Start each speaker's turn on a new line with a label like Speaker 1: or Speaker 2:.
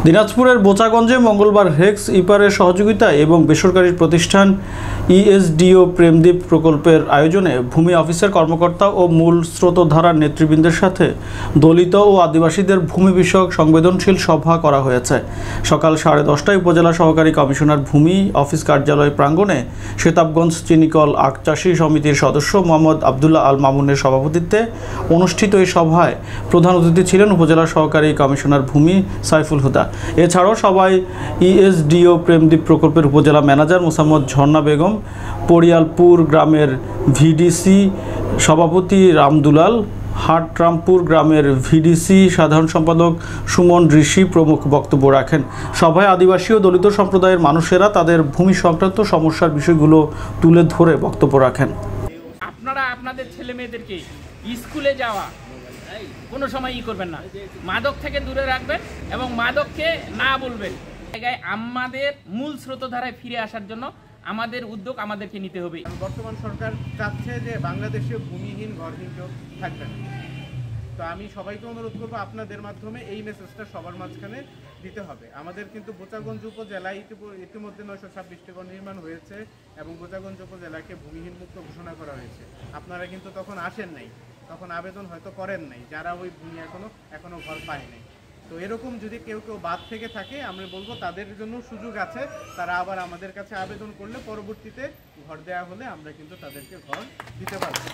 Speaker 1: দিনাজপুরের বোচাগঞ্জে মঙ্গলবার হেক্স ইপারের সহযোগিতায় এবং বেসরকারি প্রতিষ্ঠান ইএসডিও প্রেমদ্বীপ প্রকল্পের আয়োজনে ভূমি অফিসের কর্মকর্তা ও মূল স্রোতধারার নেতৃবৃন্দের সাথে দলিত ও আদিবাসীদের ভূমি বিষয়ক সংবেদনশীল সভা করা হয়েছে। সকাল 10:30টায় উপজেলা সহকারী কমিশনার ভূমি অফিস কার্যালয় প্রাঙ্গণে শেতাবগঞ্জ চিনিকল আখচাষী সমিতির সদস্য মোহাম্মদ আবদুল্লাহ আল মামুনের সভাপতিত্বে অনুষ্ঠিত এই সভায় প্রধান অতিথি ছিলেন উপজেলা সহকারী কমিশনার ভূমি সাইফুল হুদা। এছাড়াও সবাই ইএসডিও প্রেমদ্বীপ প্রকল্পের উপজেলা ম্যানেজার মোসাম্মদ ঝর্ণা বেগম, পরিয়ালপুর গ্রামের ভিডিসি সভাপতি রামদুলাল, হাটরামপুর গ্রামের ভিডিসি সাধারণ সম্পাদক সুমন ঋষি প্রমুখ বক্তব্য রাখেন। সভায় আদিবাসী ও দলিত সম্প্রদায়ের মানুষেরা তাদের ভূমি সংক্রান্ত সমস্যার বিষয়গুলো তুলে ধরে বক্তব্য রাখেন।
Speaker 2: আপনারা আপনাদের ছেলে মেয়েদেরকে স্কুলে যাওয়া কোনো সময় করবেন না, মাদক থেকে দূরে রাখবেন এবং মাদককে না বলবেন। জায়গায় আমাদের মূল স্রোতধারায় ফিরে আসার জন্য আমাদের উদ্যোগ আমাদেরকে নিতে হবে।
Speaker 3: বর্তমান সরকার চাচ্ছে যে বাংলাদেশে ভূমিহীন ঘরহীন কেউ থাকবে না। তো আমি সবাইকে অনুরোধ করবো আপনাদের মাধ্যমে এই মেসেজটা সবার মাঝখানে দিতে হবে। আমাদের কিন্তু বোচাগঞ্জ উপজেলায় ইতিমধ্যে 926টি ঘর নির্মাণ হয়েছে এবং বোচাগঞ্জ উপজেলাকে ভূমিহীন মুক্ত ঘোষণা করা হয়েছে। আপনারা কিন্তু তখন আসেন নাই, তখন আবেদন হয়তো করেন নাই, যারা ওই ভূমি এখনো ঘর পায় নাই। তো এরকম যদি কেউ বাদ থেকে থাকে, আমরা বলবো তাদের জন্য সুযোগ আছে, তারা আবার আমাদের কাছে আবেদন করলে পরবর্তীতে ঘর দেওয়া হলে আমরা কিন্তু তাদেরকে ঘর দিতে পারবো।